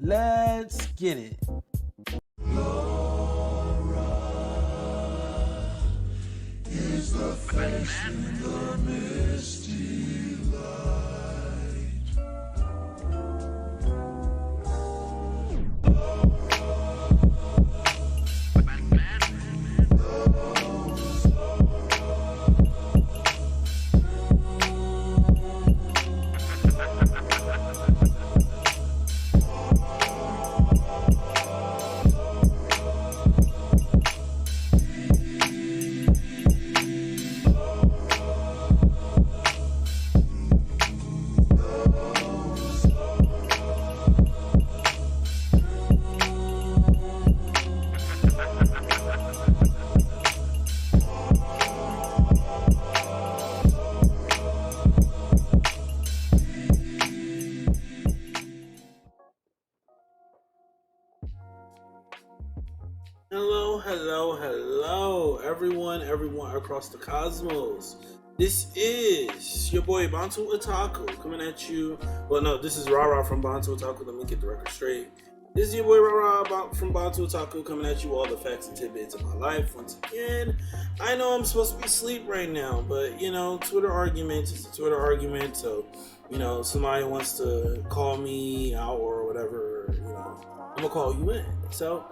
Let's get it. Is the face in the misty light. Hello, everyone across the cosmos. This is your boy Bantu Otaku coming at you. Well, no, this is Rara from Bantu Otaku. Let me get the record straight. This is your boy Rara from Bantu Otaku coming at you all the facts and tidbits of my life. Once again, I know I'm supposed to be asleep right now, but Twitter argument is a Twitter argument. So, somebody wants to call me out or whatever, I'm gonna call you in. So,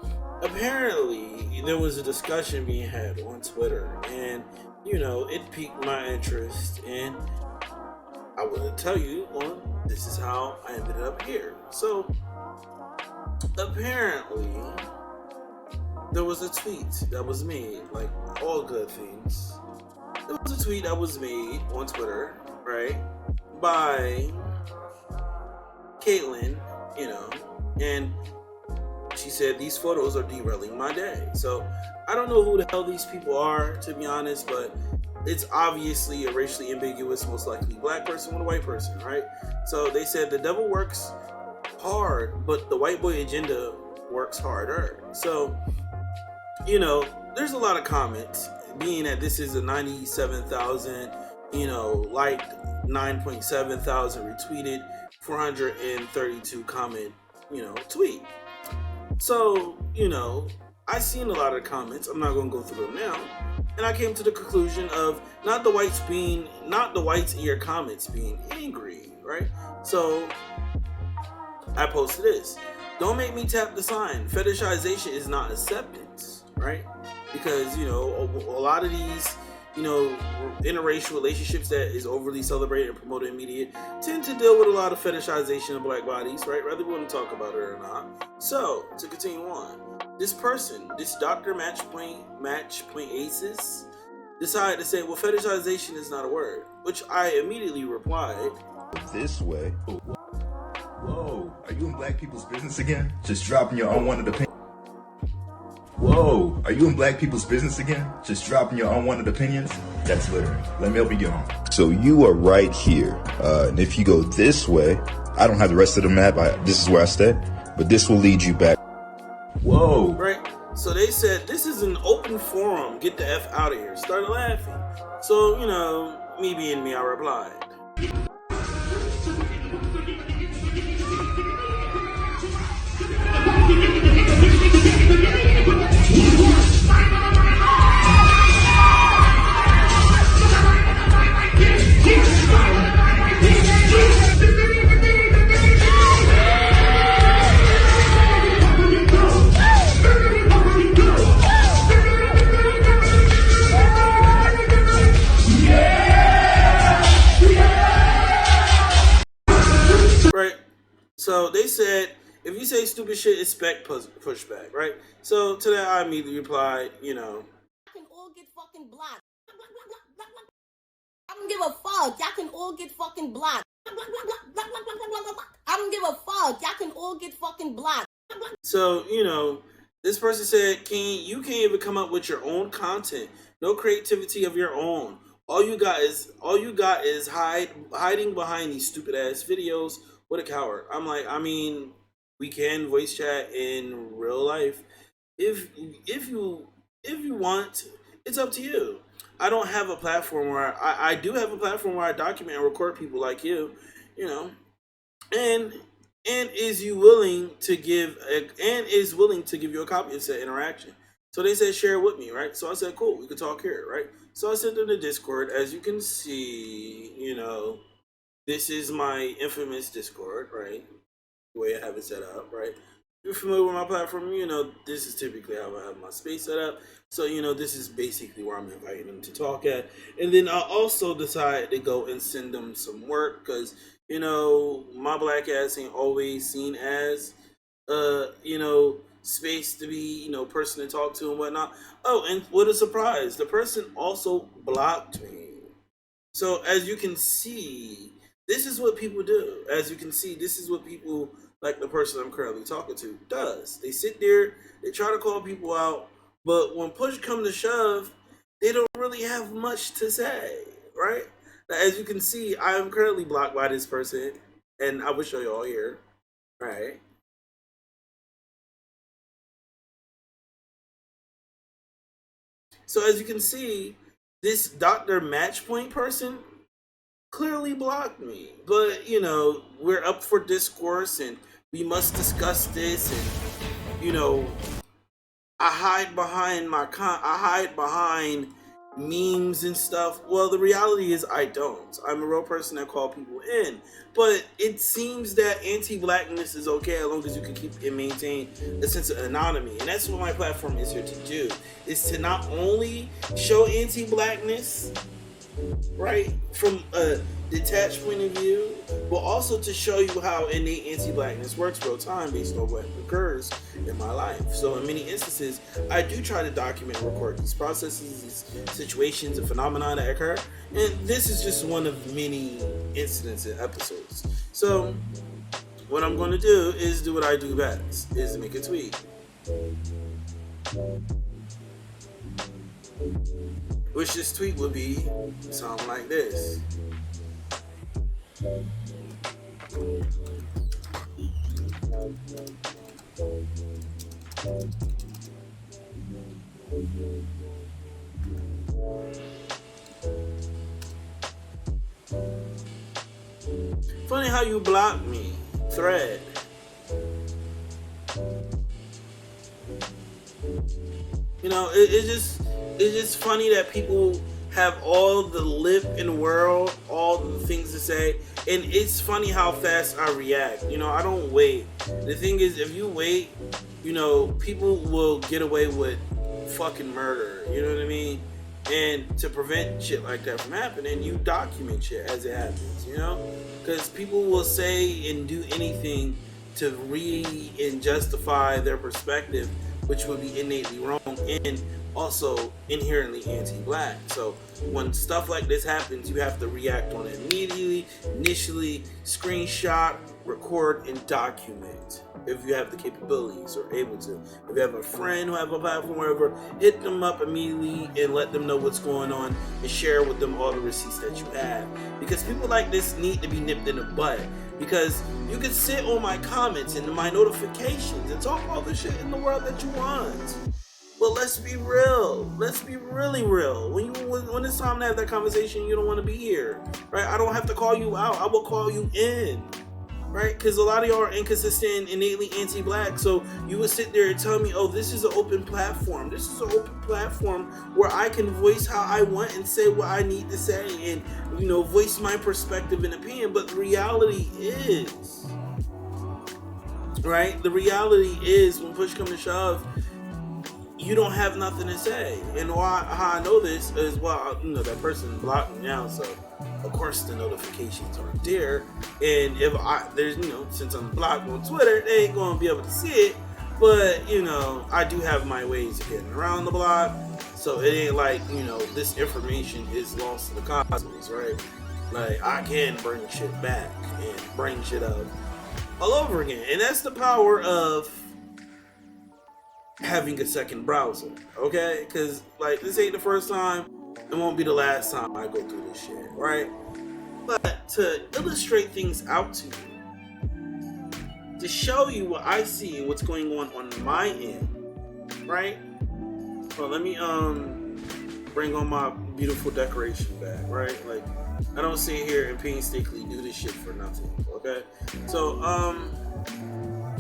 apparently, there was a discussion being had on Twitter, and it piqued my interest, and I will tell you this is how I ended up here. So, apparently, there was a tweet that was made, like all good things. There was a tweet that was made on Twitter, right, by Caitlin, and she said, these photos are derailing my day. So I don't know who the hell these people are, to be honest, but it's obviously a racially ambiguous, most likely black person with a white person, right? So they said the devil works hard, but the white boy agenda works harder. So, there's a lot of comments, being that this is a 97,000, liked, 9.7 thousand retweeted, 432 comment, tweet. So, I seen a lot of comments. I'm not going to go through them now. And I came to the conclusion of not the whites in your comments being angry, right? So, I posted this. Don't make me tap the sign. Fetishization is not acceptance, right? Because, a lot of these, interracial relationships that is overly celebrated and promoted in media tend to deal with a lot of fetishization of black bodies, right? Whether we want to talk about it or not. So, to continue on, this person, this Dr. Matchpoint Aces, decided to say, well, fetishization is not a word, which I immediately replied, this way. Whoa, are you in black people's business again? Just dropping your unwanted opinion. Whoa, are you in black people's business again? Just dropping your unwanted opinions? That's littering. Let me help you get home. So you are right here. And if you go this way, I don't have the rest of the map. This is where I stay. But this will lead you back. Whoa. Right? So they said, this is an open forum. Get the F out of here. Started laughing. So, me being me, I replied. So they said, if you say stupid shit, expect pushback, right? So to that, I immediately replied, I can all get fucking blocked. I don't give a fuck. Y'all can all get fucking blocked. I don't give a fuck. Y'all can all get fucking blocked. So, this person said, you can't even come up with your own content. No creativity of your own. All you got is hiding behind these stupid ass videos. What a coward. I'm like, we can voice chat in real life. If you want, it's up to you. I don't have a platform where I do have a platform where I document and record people like you, and and is willing to give you a copy of said interaction. So they said share it with me, right? So I said cool, we could talk here, right? So I sent them the Discord. As you can see, this is my infamous Discord, right? The way I have it set up, right? If you're familiar with my platform, this is typically how I have my space set up. So, this is basically where I'm inviting them to talk at. And then I also decided to go and send them some work because, my black ass ain't always seen as, space to be, person to talk to and whatnot. Oh, and what a surprise. The person also blocked me. So as you can see, this is what people do. As you can see, this is what people like the person I'm currently talking to does. They sit there, they try to call people out, but when push comes to shove, they don't really have much to say, right? As you can see, I am currently blocked by this person, and I will show you all here, right? So as you can see, this Dr. Matchpoint person clearly blocked me. But, we're up for discourse and we must discuss this, and, I hide behind memes and stuff. Well, the reality is I don't. I'm a real person that call people in. But it seems that anti-blackness is okay as long as you can keep and maintain a sense of anonymity. And that's what my platform is here to do. Is to not only show anti-blackness, right, from a detached point of view, but also to show you how innate anti-blackness works real time based on what occurs in my life. So in many instances, I do try to document and record these processes, these situations and phenomena that occur, and this is just one of many incidents and episodes. So what I'm going to do is do what I do best, is make a tweet. Which this tweet would be something like this. Funny how you blocked me. Thread. It's just funny that people have all the lip in the world, all the things to say, and it's funny how fast I react. I don't wait. The thing is, if you wait, people will get away with fucking murder. You know what I mean? And to prevent shit like that from happening, you document shit as it happens. Because people will say and do anything to and justify their perspective, which would be innately wrong and also inherently anti-black. So when stuff like this happens, you have to react on it immediately, initially, screenshot, record, and document if you have the capabilities or able to. If you have a friend who have a platform, wherever, hit them up immediately and let them know what's going on and share with them all the receipts that you have. Because people like this need to be nipped in the butt. Because you can sit on my comments and my notifications and talk all the shit in the world that you want. But let's be real. Let's be really real. When it's time to have that conversation, you don't want to be here, right? I don't have to call you out. I will call you in, right? Because a lot of y'all are inconsistent, innately anti-black. So you would sit there and tell me, oh, this is an open platform. This is an open platform where I can voice how I want and say what I need to say and, voice my perspective and opinion. But the reality is, right? The reality is when push comes to shove, you don't have nothing to say. And how I know this is, that person blocked me now, so of course the notifications are there. And if since I'm blocked on Twitter, they ain't gonna be able to see it. But I do have my ways of getting around the block, so it ain't like this information is lost to the cosmos, right? Like I can bring shit back and bring shit up all over again, and that's the power of having a second browser, okay? Because this ain't the first time, it won't be the last time I go through this shit, right? But to illustrate things out to you, to show you what I see and what's going on my end, right? Well, let me bring on my beautiful decoration back, right? Like, I don't sit here and painstakingly do this shit for nothing, okay? So,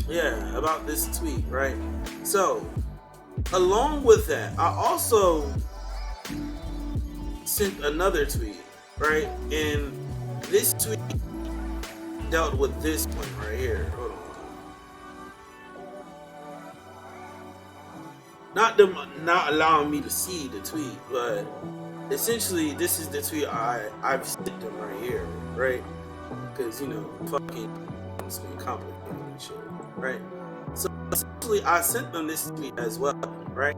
yeah, about this tweet, right? So, along with that, I also sent another tweet, right? And this tweet dealt with this point right here. Hold on. Not allowing me to see the tweet, but essentially this is the tweet I've sent them right here, right? Because fucking it's been complicated and shit, right? So essentially I sent them this tweet as well, right?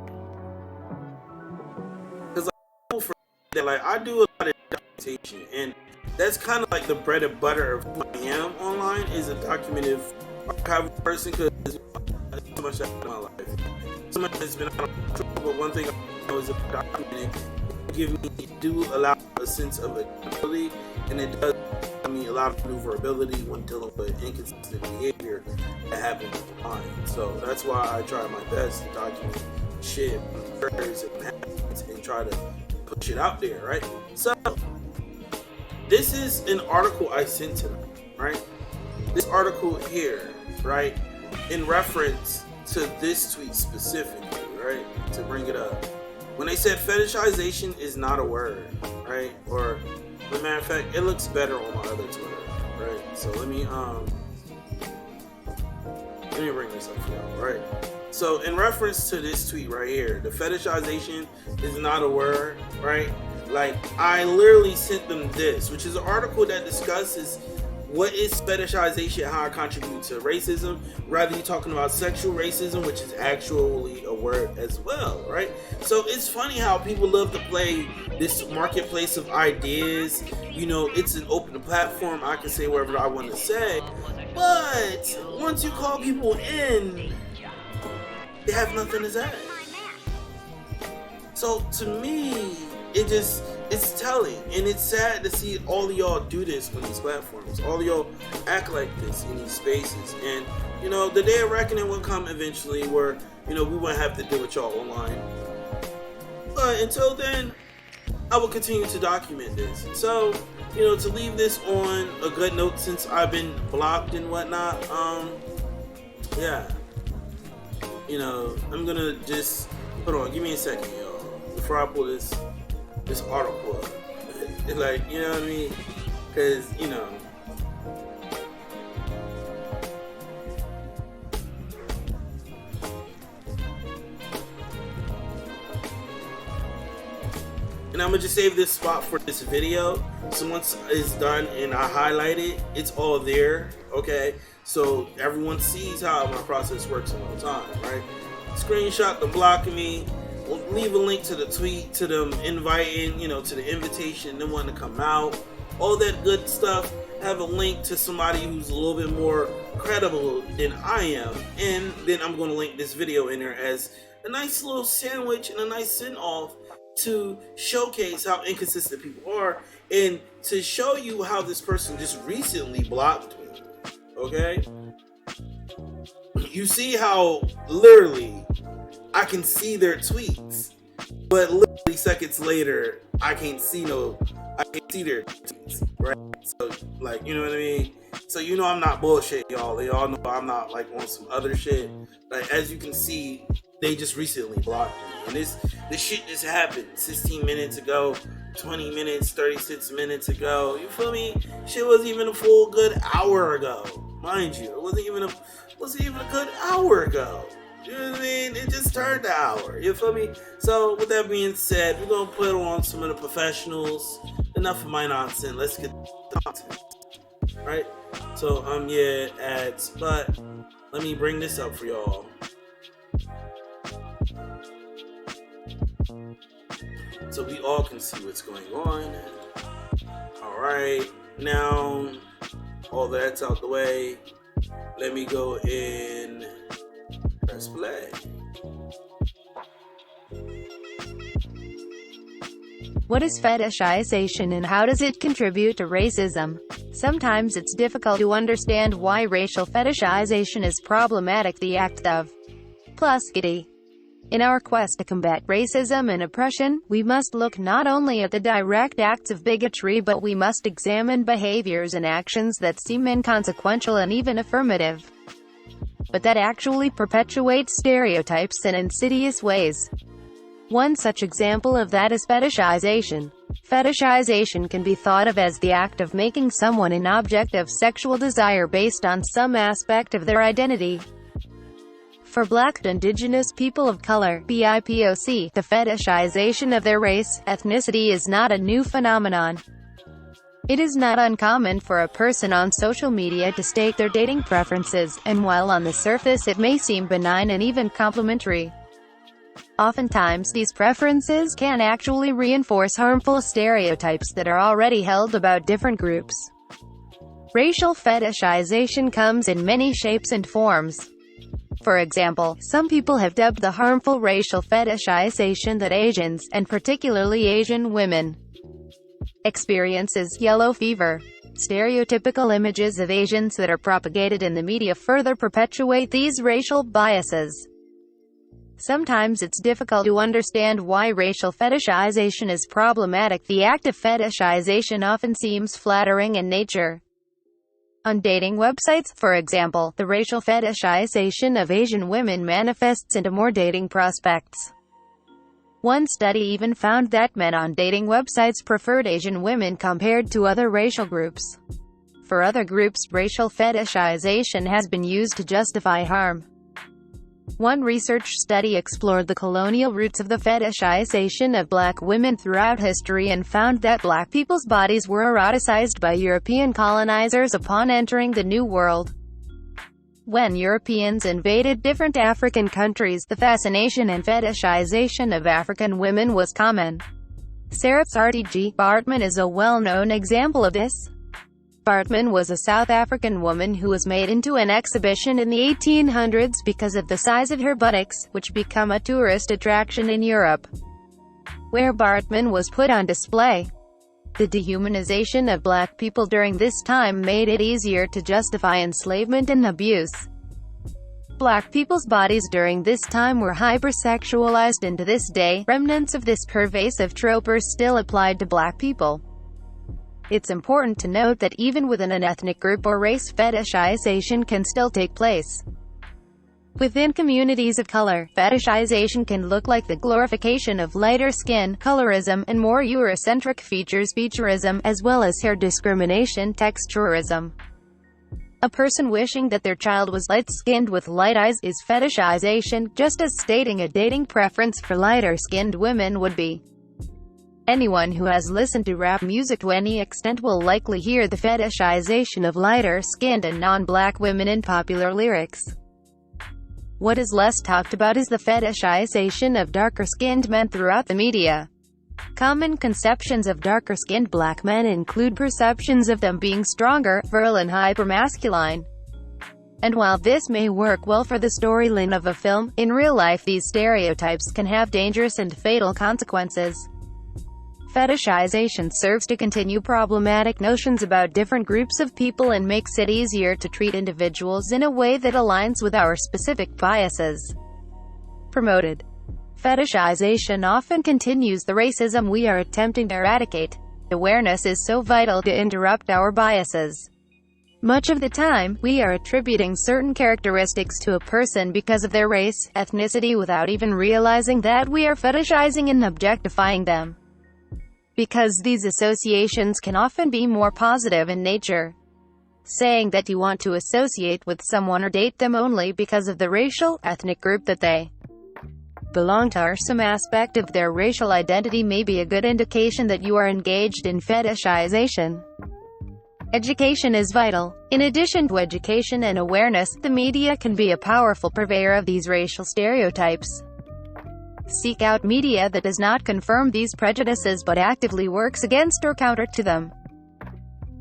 Because I know for that, like, I do a lot of documentation, and that's kind of like the bread and butter of who I am online, is a documentive archival person, because there's so much that in my life. So much has been out of control, but one thing I know is that documenting do allow a sense of accountability, and it does give me a lot of maneuverability when dealing with inconsistent behavior that happens online. So that's why I try my best to document shit, occurs and happens, and try to push it out there, right? So this is an article I sent to them, right? This article here, right, in reference to this tweet specifically, right, to bring it up. When they said fetishization is not a word, right? Or, as a matter of fact, it looks better on my other Twitter, right? So let me bring this up for y'all, right? So in reference to this tweet right here, the fetishization is not a word, right? Like, I literally sent them this, which is an article that discusses what is fetishization, how it contributes to racism. Rather, you're talking about sexual racism, which is actually a word as well, right? So it's funny how people love to play this marketplace of ideas. It's an open platform. I can say whatever I want to say. But once you call people in, they have nothing to say. So to me, it's telling, and it's sad to see all of y'all do this on these platforms. All of y'all act like this in these spaces, and the day of reckoning will come eventually, where we won't have to deal with y'all online. But until then, I will continue to document this. So to leave this on a good note, since I've been blocked and whatnot, yeah, I'm gonna just hold on. Give me a second, y'all, before I pull this article up. It's like, you know what I mean? Because, and I'm gonna just save this spot for this video. So once it's done and I highlight it, it's all there, okay? So everyone sees how my process works all the time, right? Screenshot them blocking me. We'll leave a link to the tweet, to them inviting, to the invitation, them wanting to come out, all that good stuff. Have a link to somebody who's a little bit more credible than I am, and then I'm going to link this video in there as a nice little sandwich and a nice send-off to showcase how inconsistent people are, and to show you how this person just recently blocked me, okay? You see how literally I can see their tweets, but literally seconds later, I can't see their tweets, right? So, like, you know what I mean? So, I'm not bullshit, y'all. Y'all know I'm not, like, on some other shit. Like, as you can see, they just recently blocked me. And this shit just happened 16 minutes ago, 20 minutes, 36 minutes ago. You feel me? Shit wasn't even a full good hour ago. Mind you, it wasn't even a good hour ago. You know what I mean? It just turned an hour. You feel me? So with that being said, we're gonna put on some of the professionals. Enough of my nonsense. Let's get the content. Right? So but let me bring this up for y'all. So we all can see what's going on. Alright. Now all that's out the way. Let me go in. Press play. What is fetishization and how does it contribute to racism? Sometimes it's difficult to understand why racial fetishization is problematic. The act of plus giddy In our quest to combat racism and oppression, we must look not only at the direct acts of bigotry, but we must examine behaviors and actions that seem inconsequential and even affirmative, but that actually perpetuate stereotypes in insidious ways. One such example of that is fetishization. Fetishization can be thought of as the act of making someone an object of sexual desire based on some aspect of their identity. For Black and Indigenous people of color (BIPOC), the fetishization of their race, ethnicity is not a new phenomenon. It is not uncommon for a person on social media to state their dating preferences, and while on the surface it may seem benign and even complimentary, oftentimes these preferences can actually reinforce harmful stereotypes that are already held about different groups. Racial fetishization comes in many shapes and forms. For example, some people have dubbed the harmful racial fetishization that Asians, and particularly Asian women, experience as yellow fever. Stereotypical images of Asians that are propagated in the media further perpetuate these racial biases. Sometimes it's difficult to understand why racial fetishization is problematic. The act of fetishization often seems flattering in nature. On dating websites, for example, the racial fetishization of Asian women manifests into more dating prospects. One study even found that men on dating websites preferred Asian women compared to other racial groups. For other groups, racial fetishization has been used to justify harm. One research study explored the colonial roots of the fetishization of Black women throughout history and found that Black people's bodies were eroticized by European colonizers upon entering the New World. When Europeans invaded different African countries, the fascination and fetishization of African women was common. Sarah R.T.G. Bartman is a well-known example of this. Bartman was a South African woman who was made into an exhibition in the 1800s because of the size of her buttocks, which became a tourist attraction in Europe, where Bartman was put on display. The dehumanization of Black people during this time made it easier to justify enslavement and abuse. Black people's bodies during this time were hypersexualized, and to this day, remnants of this pervasive trope are still applied to Black people. It's important to note that even within an ethnic group or race, fetishization can still take place. Within communities of color, fetishization can look like the glorification of lighter skin, colorism, and more Eurocentric features, featureism, as well as hair discrimination, texturism. A person wishing that their child was light-skinned with light eyes is fetishization, just as stating a dating preference for lighter-skinned women would be. Anyone who has listened to rap music to any extent will likely hear the fetishization of lighter-skinned and non-Black women in popular lyrics. What is less talked about is the fetishization of darker-skinned men throughout the media. Common conceptions of darker-skinned Black men include perceptions of them being stronger, virile and hypermasculine. And while this may work well for the storyline of a film, in real life these stereotypes can have dangerous and fatal consequences. Fetishization serves to continue problematic notions about different groups of people and makes it easier to treat individuals in a way that aligns with our specific biases. Promoted. Fetishization often continues the racism we are attempting to eradicate. Awareness is so vital to interrupt our biases. Much of the time, we are attributing certain characteristics to a person because of their race, ethnicity without even realizing that we are fetishizing and objectifying them. Because these associations can often be more positive in nature. Saying that you want to associate with someone or date them only because of the racial, ethnic group that they belong to or some aspect of their racial identity may be a good indication that you are engaged in fetishization. Education is vital. In addition to education and awareness, the media can be a powerful purveyor of these racial stereotypes. Seek out media that does not confirm these prejudices but actively works against or counter to them.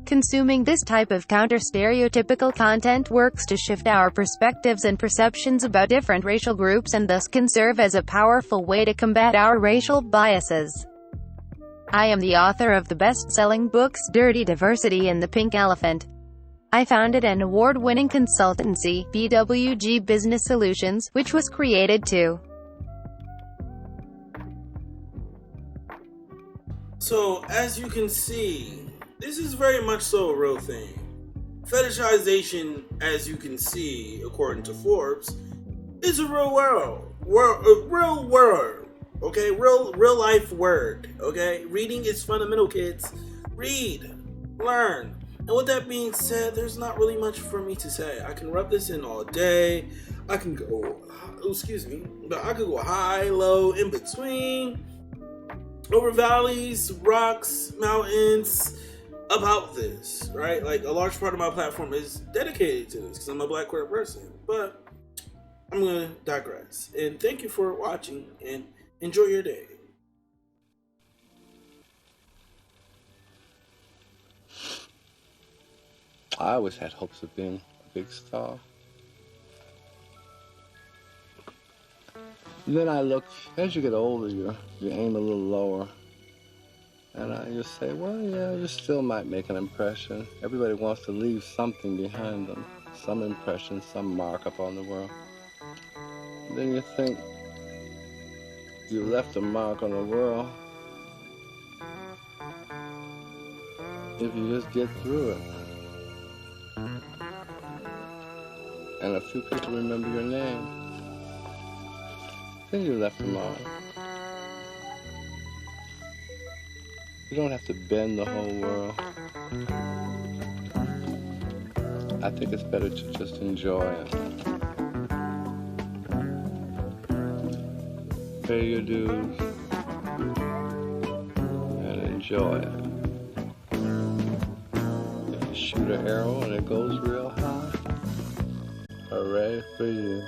Consuming this type of counter-stereotypical content works to shift our perspectives and perceptions about different racial groups and thus can serve as a powerful way to combat our racial biases. I am the author of the best-selling books Dirty Diversity and The Pink Elephant. I founded an award-winning consultancy, BWG Business Solutions, which was created to So, as you can see, this is very much so a real thing. Fetishization, as you can see, according to Forbes, is a real real world. Okay, real life word. Okay, reading is fundamental, kids. Read, learn. And with that being said, there's not really much for me to say. I can rub this in all day. I can go, but I could go high, low, in between, over valleys, rocks, mountains, about this, right? Like, a large part of my platform is dedicated to this because I'm a Black queer person. But I'm gonna digress. And thank you for watching, and enjoy your day. I always had hopes of being a big star. Then I look, as you get older, you aim a little lower. And I just say, well, yeah, you still might make an impression. Everybody wants to leave something behind them. Some impression, some mark upon the world. Then you think you left a mark on the world if you just get through it. And a few people remember your name. Then you left a mark. You don't have to bend the whole world. I think it's better to just enjoy it. Pay your dues and enjoy it. If you shoot an arrow and it goes real high, hooray for you.